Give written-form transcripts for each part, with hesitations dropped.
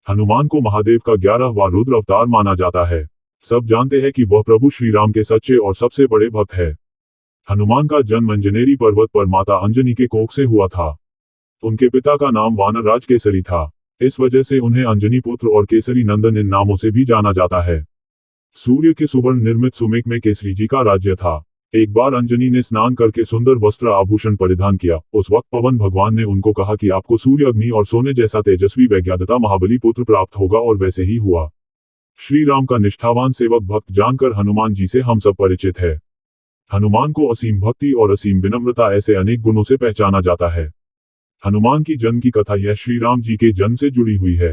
हनुमान को महादेव का 11वां रुद्र अवतार माना जाता है। सब जानते हैं कि वह प्रभु श्री राम के सच्चे और सबसे बड़े भक्त है। हनुमान का जन्म अंजनेरी पर्वत पर माता अंजनी के कोख से हुआ था। उनके पिता का नाम वानरराज केसरी था। इस वजह से उन्हें अंजनी पुत्र और केसरी नंदन इन नामों से भी जाना जाता है। सूर्य के सुवर्ण निर्मित सुमेक में केसरी जी का राज्य था। एक बार अंजनी ने स्नान करके सुंदर वस्त्र आभूषण परिधान किया। उस वक्त पवन भगवान ने उनको कहा कि आपको सूर्य, अग्नि और सोने जैसा तेजस्वी वैज्ञानिकता महाबली पुत्र प्राप्त होगा, और वैसे ही हुआ। श्री राम का निष्ठावान सेवक भक्त जानकर हनुमान जी से हम सब परिचित है। हनुमान को असीम भक्ति और असीम विनम्रता ऐसे अनेक गुणों से पहचाना जाता है। हनुमान की जन्म की कथा यह श्री राम जी के जन्म से जुड़ी हुई है।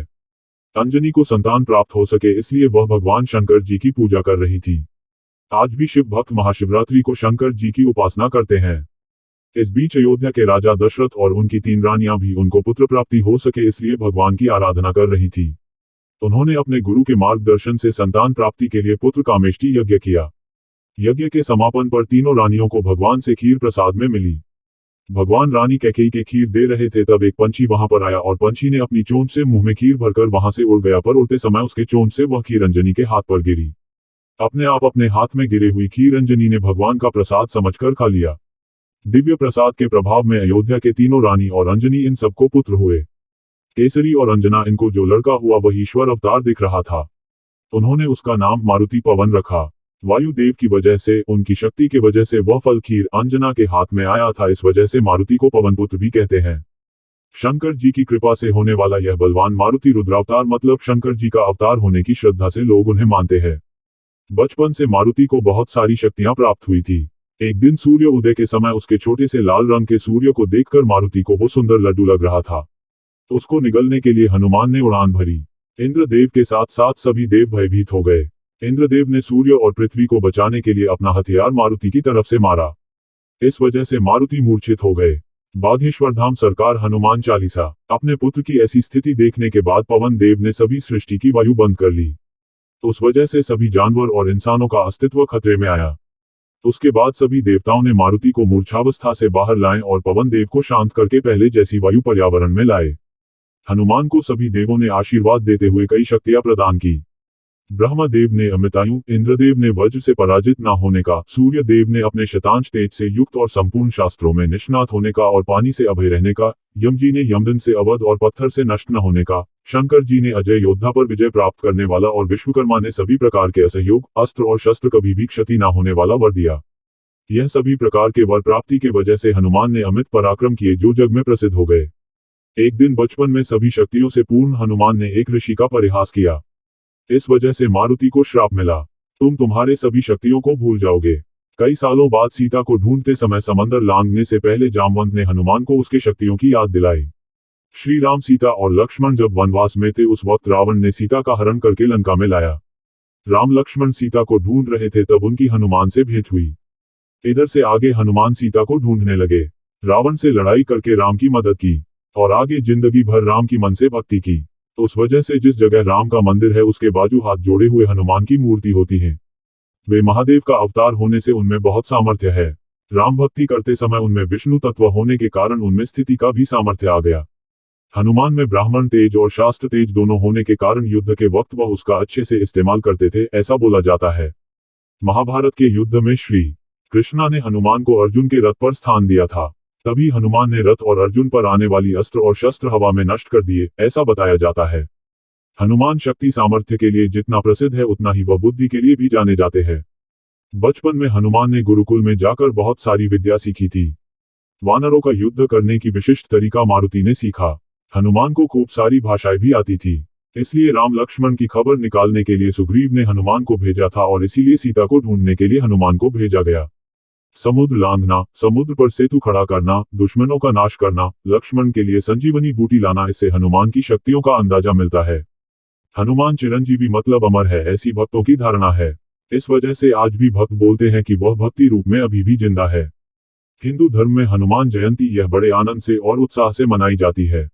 अंजनी को संतान प्राप्त हो सके इसलिए वह भगवान शंकर जी की पूजा कर रही थी। आज भी शिव भक्त महाशिवरात्रि को शंकर जी की उपासना करते हैं। इस बीच अयोध्या के राजा दशरथ और उनकी 3 रानियां भी उनको पुत्र प्राप्ति हो सके इसलिए भगवान की आराधना कर रही थी। उन्होंने अपने गुरु के मार्गदर्शन से संतान प्राप्ति के लिए पुत्र कामेष्टि यज्ञ किया। यज्ञ के समापन पर तीनों रानियों को भगवान से खीर प्रसाद में मिली। भगवान रानी कैकेयी के खीर दे रहे थे तब एक पंछी वहां पर आया और पंछी ने अपनी चोंच से मुंह में खीर भरकर वहां से उड़ गया, पर उड़ते समय उसके चोंच से वह खीर अंजनी के हाथ पर गिरी। अपने आप अपने हाथ में गिरे हुई खीर अंजनी ने भगवान का प्रसाद समझकर खा लिया। दिव्य प्रसाद के प्रभाव में अयोध्या के तीनों रानी और अंजनी इन सबको पुत्र हुए। केसरी और अंजना, इनको जो लड़का हुआ वह ईश्वर अवतार दिख रहा था। उन्होंने उसका नाम मारुति पवन रखा। वायुदेव की वजह से, उनकी शक्ति के वजह से वह फल खीर अंजना के हाथ में आया था। इस वजह से मारुति को पवन पुत्र भी कहते हैं। शंकर जी की कृपा से होने वाला यह बलवान मारुति रुद्रावतार मतलब शंकर जी का अवतार होने की श्रद्धा से लोग उन्हें मानते हैं। बचपन से मारुति को बहुत सारी शक्तियां प्राप्त हुई थी। एक दिन सूर्य उदय के समय उसके छोटे से लाल रंग के सूर्य को देखकर मारुति को वो सुंदर लड्डू लग रहा था। उसको निगलने के लिए हनुमान ने उड़ान भरी। इंद्रदेव के साथ साथ सभी देव भयभीत हो गए। इंद्रदेव ने सूर्य और पृथ्वी को बचाने के लिए अपना हथियार मारुति की तरफ से मारा। इस वजह से मारुति मूर्छित हो गए। बागेश्वर धाम सरकार हनुमान चालीसा। अपने पुत्र की ऐसी स्थिति देखने के बाद पवन देव ने सभी सृष्टि की वायु बंद कर ली। उस वजह से सभी जानवर और इंसानों का अस्तित्व खतरे में आया। उसके बाद सभी देवताओं ने मारुति को मूर्छावस्था से बाहर लाए और पवन देव को शांत करके पहले जैसी वायु पर्यावरण में लाए। हनुमान को सभी देवों ने आशीर्वाद देते हुए कई शक्तियां प्रदान की। ब्रह्मदेव ने अमृतायु, इंद्रदेव ने वज्र से पराजित न होने का, सूर्य देव ने अपने शतांश तेज से युक्त और संपूर्ण शास्त्रों में निष्णात होने का और पानी से अभय रहने का, यम जी ने यमदन से अवध और पत्थर से नष्ट न होने का, शंकर जी ने अजय योद्धा पर विजय प्राप्त करने वाला और विश्वकर्मा ने सभी प्रकार के असहयोग, अस्त्र और शस्त्र कभी भी क्षति न होने वाला वर दिया। यह सभी प्रकार के वर प्राप्ति के वजह से हनुमान ने अमित पराक्रम किए जो जग में प्रसिद्ध हो गए। एक दिन बचपन में सभी शक्तियों से पूर्ण हनुमान ने एक ऋषि का परिहास किया। इस वजह से मारुति को श्राप मिला, तुम्हारे सभी शक्तियों को भूल जाओगे। कई सालों बाद सीता को ढूंढते समय समंदर लांघने से पहले जामवंत ने हनुमान को उसके शक्तियों की याद दिलाई। श्री राम, सीता और लक्ष्मण जब वनवास में थे उस वक्त रावण ने सीता का हरण करके लंका में लाया। राम लक्ष्मण सीता को ढूंढ रहे थे तब उनकी हनुमान से भेंट हुई। इधर से आगे हनुमान सीता को ढूंढने लगे। रावण से लड़ाई करके राम की मदद की और आगे जिंदगी भर राम की मन से भक्ति की। उस वजह से जिस जगह राम का मंदिर है उसके बाजू हाथ जोड़े हुए हनुमान की मूर्ति होती है। वे महादेव का अवतार होने से उनमें बहुत सामर्थ्य है। राम भक्ति करते समय उनमें विष्णु तत्व होने के कारण उनमें स्थिति का भी सामर्थ्य आ गया। हनुमान में ब्राह्मण तेज और शास्त्र तेज दोनों होने के कारण युद्ध के वक्त वह उसका अच्छे से इस्तेमाल करते थे, ऐसा बोला जाता है। महाभारत के युद्ध में श्री कृष्णा ने हनुमान को अर्जुन के रथ पर स्थान दिया था। तभी हनुमान ने रथ और अर्जुन पर आने वाली अस्त्र और शस्त्र हवा में नष्ट कर दिए, ऐसा बताया जाता है। हनुमान शक्ति सामर्थ्य के लिए जितना प्रसिद्ध है उतना ही वह बुद्धि के लिए भी जाने जाते हैं। बचपन में हनुमान ने गुरुकुल में जाकर बहुत सारी विद्या सीखी थी। वानरों का युद्ध करने की विशिष्ट तरीका मारुति ने सीखा। हनुमान को खूब सारी भाषाएं भी आती थी, इसलिए राम लक्ष्मण की खबर निकालने के लिए सुग्रीव ने हनुमान को भेजा था और इसीलिए सीता को ढूंढने के लिए हनुमान को भेजा गया। समुद्र लांघना, समुद्र पर सेतु खड़ा करना, दुश्मनों का नाश करना, लक्ष्मण के लिए संजीवनी बूटी लाना, इससे हनुमान की शक्तियों का अंदाजा मिलता है। हनुमान चिरंजीवी मतलब अमर है, ऐसी भक्तों की धारणा है। इस वजह से आज भी भक्त बोलते हैं कि वह भक्ति रूप में अभी भी जिंदा है। हिंदू धर्म में हनुमान जयंती यह बड़े आनंद से और उत्साह से मनाई जाती है।